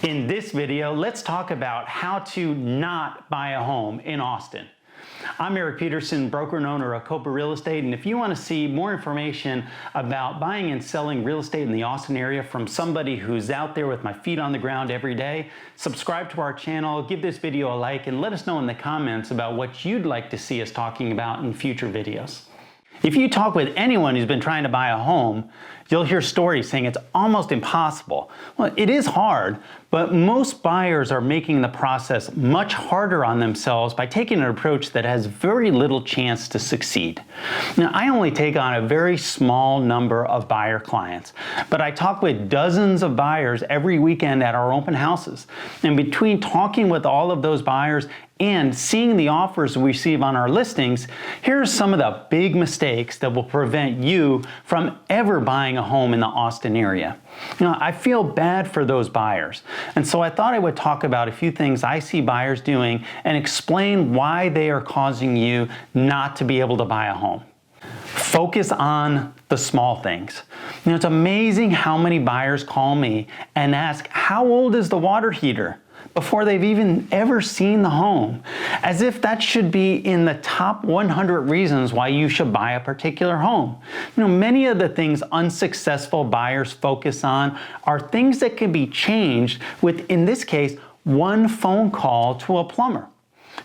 In this video, let's talk about how to not buy a home in Austin. I'm Joyce Peterson, broker and owner of Kopa Real Estate, and if you want to see more information about buying and selling real estate in the Austin area from somebody who's out there with my feet on the ground every day, subscribe to our channel, give this video a like, and let us know in the comments about what you'd like to see us talking about in future videos. If you talk with anyone who's been trying to buy a home, you'll hear stories saying it's almost impossible. Well, it is hard, but most buyers are making the process much harder on themselves by taking an approach that has very little chance to succeed. Now, I only take on a very small number of buyer clients, but I talk with dozens of buyers every weekend at our open houses. And between talking with all of those buyers and seeing the offers we receive on our listings, here are some of the big mistakes that will prevent you from ever buying a home in the Austin area. You know, I feel bad for those buyers, and so I thought I would talk about a few things I see buyers doing and explain why they are causing you not to be able to buy a home. Focus on the small things. You know, it's amazing how many buyers call me and ask, how old is the water heater? Before they've even ever seen the home, as if that should be in the top 100 reasons why you should buy a particular home. You know, many of the things unsuccessful buyers focus on are things that can be changed with, in this case, one phone call to a plumber.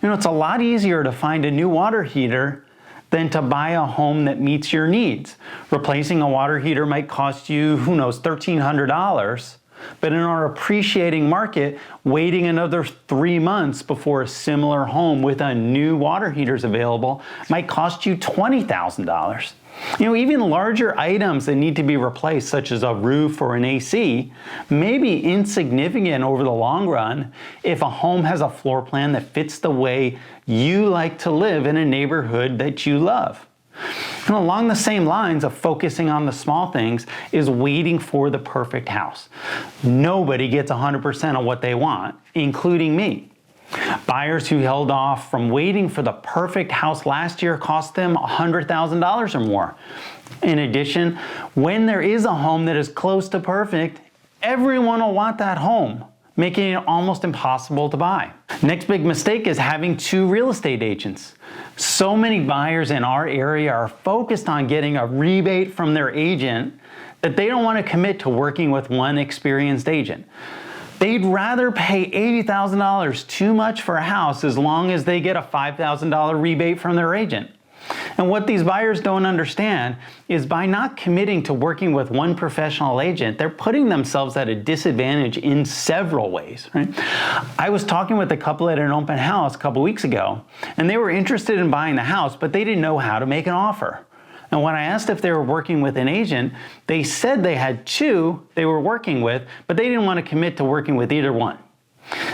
You know, it's a lot easier to find a new water heater than to buy a home that meets your needs. Replacing a water heater might cost you, who knows, $1,300. But in our appreciating market, waiting another 3 months before a similar home with a new water heater is available might cost you $20,000. You know, even larger items that need to be replaced, such as a roof or an AC, may be insignificant over the long run if a home has a floor plan that fits the way you like to live in a neighborhood that you love. And along the same lines of focusing on the small things is waiting for the perfect house. Nobody gets 100% of what they want, including me. Buyers who held off from waiting for the perfect house last year cost them $100,000 or more. In addition, when there is a home that is close to perfect, everyone will want that home, making it almost impossible to buy. Next big mistake is having two real estate agents. So many buyers in our area are focused on getting a rebate from their agent that they don't want to commit to working with one experienced agent. They'd rather pay $80,000 too much for a house as long as they get a $5,000 rebate from their agent. And what these buyers don't understand is by not committing to working with one professional agent, they're putting themselves at a disadvantage in several ways, right? I was talking with a couple at an open house a couple weeks ago, and they were interested in buying the house, but they didn't know how to make an offer. And when I asked if they were working with an agent, they said they had two they were working with, but they didn't want to commit to working with either one.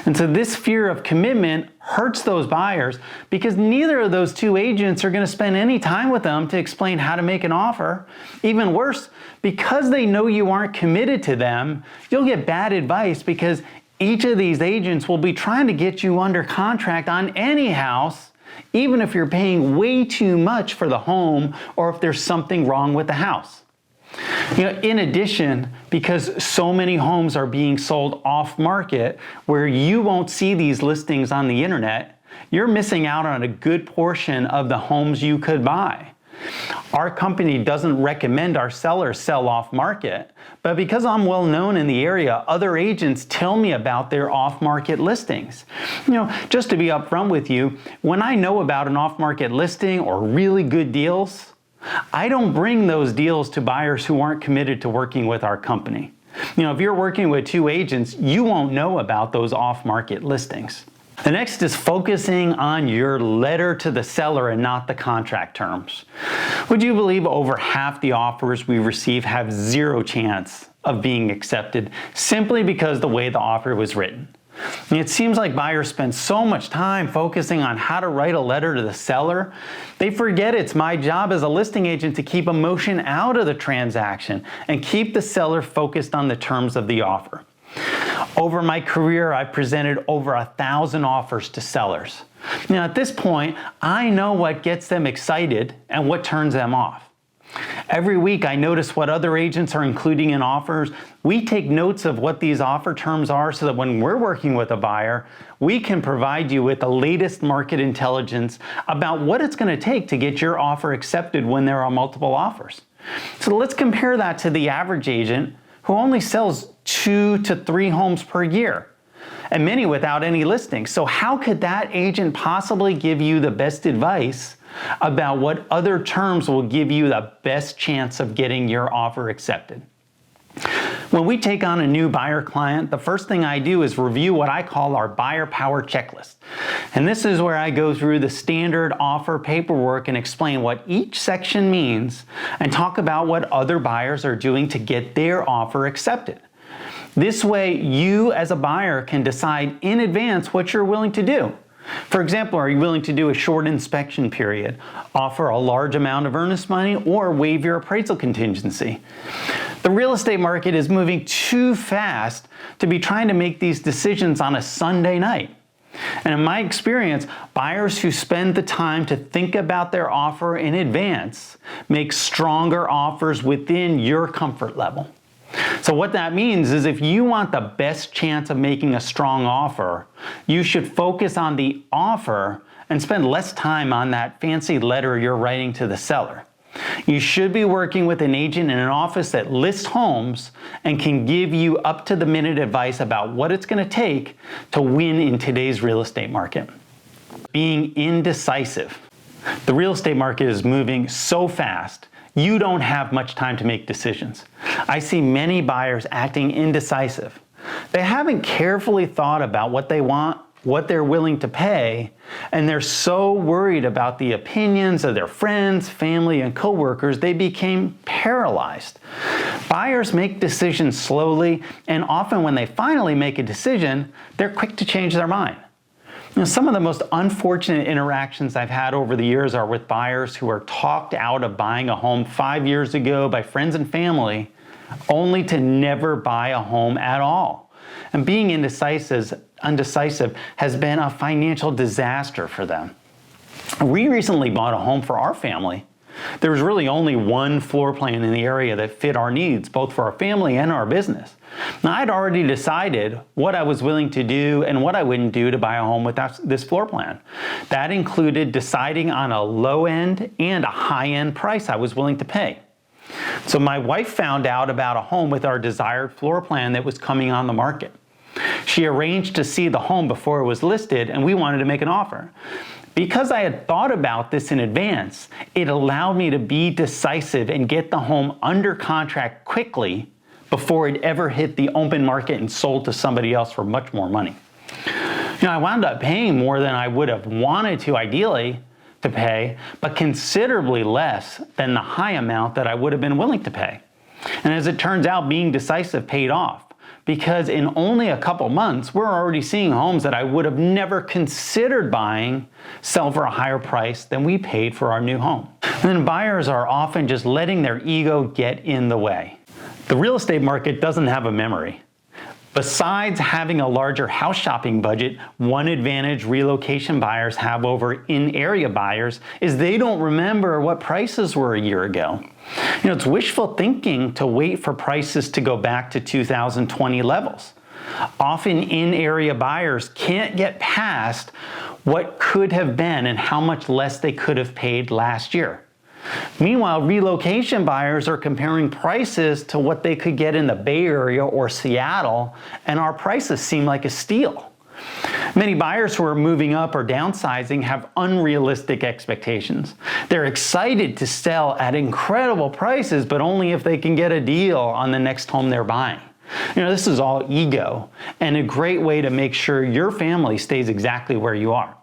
And so this fear of commitment hurts those buyers because neither of those two agents are going to spend any time with them to explain how to make an offer. Even worse, because they know you aren't committed to them, you'll get bad advice because each of these agents will be trying to get you under contract on any house, even if you're paying way too much for the home or if there's something wrong with the house. You know, in addition, because so many homes are being sold off market where you won't see these listings on the internet, you're missing out on a good portion of the homes you could buy. Our company doesn't recommend our sellers sell off market, but because I'm well known in the area, other agents tell me about their off market listings. You know, just to be upfront with you, when I know about an off market listing or really good deals, I don't bring those deals to buyers who aren't committed to working with our company. You know, if you're working with two agents, you won't know about those off-market listings. The next is focusing on your letter to the seller and not the contract terms. Would you believe over half the offers we receive have zero chance of being accepted simply because the way the offer was written? It seems like buyers spend so much time focusing on how to write a letter to the seller, they forget it's my job as a listing agent to keep emotion out of the transaction and keep the seller focused on the terms of the offer. Over my career, I presented over 1,000 offers to sellers. Now, at this point, I know what gets them excited and what turns them off. Every week I notice what other agents are including in offers. We take notes of what these offer terms are so that when we're working with a buyer, we can provide you with the latest market intelligence about what it's going to take to get your offer accepted when there are multiple offers. So let's compare that to the average agent who only sells 2 to 3 homes per year, and many without any listings. So how could that agent possibly give you the best advice about what other terms will give you the best chance of getting your offer accepted? When we take on a new buyer client, the first thing I do is review what I call our buyer power checklist. And this is where I go through the standard offer paperwork and explain what each section means and talk about what other buyers are doing to get their offer accepted. This way, you as a buyer can decide in advance what you're willing to do. For example, are you willing to do a short inspection period, offer a large amount of earnest money, or waive your appraisal contingency? The real estate market is moving too fast to be trying to make these decisions on a Sunday night. And in my experience, buyers who spend the time to think about their offer in advance make stronger offers within your comfort level. So what that means is if you want the best chance of making a strong offer, you should focus on the offer and spend less time on that fancy letter you're writing to the seller. You should be working with an agent in an office that lists homes and can give you up-to-the-minute advice about what it's going to take to win in today's real estate market. Being indecisive. The real estate market is moving so fast, you don't have much time to make decisions. I see many buyers acting indecisive. They haven't carefully thought about what they want, what they're willing to pay, and they're so worried about the opinions of their friends, family, and coworkers, they became paralyzed. Buyers make decisions slowly, and often when they finally make a decision, they're quick to change their mind. Some of the most unfortunate interactions I've had over the years are with buyers who are talked out of buying a home 5 years ago by friends and family, only to never buy a home at all. And being indecisive has been a financial disaster for them. We recently bought a home for our family. There was really only one floor plan in the area that fit our needs, both for our family and our business. Now, I'd already decided what I was willing to do and what I wouldn't do to buy a home with this floor plan. That included deciding on a low-end and a high-end price I was willing to pay. So my wife found out about a home with our desired floor plan that was coming on the market. She arranged to see the home before it was listed, and we wanted to make an offer. Because I had thought about this in advance, it allowed me to be decisive and get the home under contract quickly before it ever hit the open market and sold to somebody else for much more money. I wound up paying more than I would have wanted to ideally to pay, but considerably less than the high amount that I would have been willing to pay. And as it turns out, being decisive paid off, because in only a couple months, we're already seeing homes that I would have never considered buying sell for a higher price than we paid for our new home. And then buyers are often just letting their ego get in the way. The real estate market doesn't have a memory. Besides having a larger house shopping budget, one advantage relocation buyers have over in-area buyers is they don't remember what prices were a year ago. It's wishful thinking to wait for prices to go back to 2020 levels. Often in-area buyers can't get past what could have been and how much less they could have paid last year. Meanwhile, relocation buyers are comparing prices to what they could get in the Bay Area or Seattle, and our prices seem like a steal. Many buyers who are moving up or downsizing have unrealistic expectations. They're excited to sell at incredible prices, but only if they can get a deal on the next home they're buying. This is all ego, and a great way to make sure your family stays exactly where you are.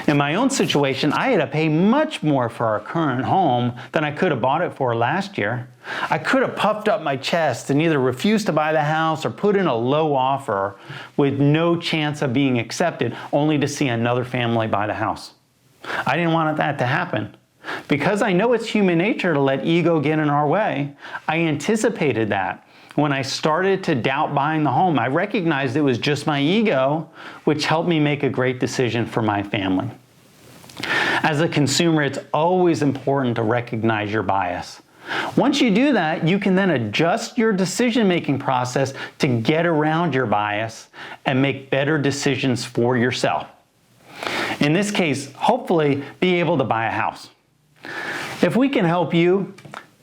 In my own situation, I had to pay much more for our current home than I could have bought it for last year. I could have puffed up my chest and either refused to buy the house or put in a low offer with no chance of being accepted, only to see another family buy the house. I didn't want that to happen. Because I know it's human nature to let ego get in our way, I anticipated that. When I started to doubt buying the home, I recognized it was just my ego, which helped me make a great decision for my family. As a consumer, it's always important to recognize your bias. Once you do that, you can then adjust your decision-making process to get around your bias and make better decisions for yourself. In this case, hopefully be able to buy a house. If we can help you,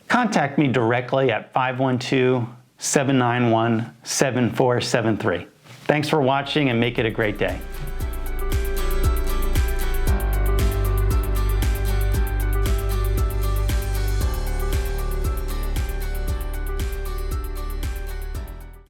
contact me directly at 512-791-7473. Thanks for watching and make it a great day.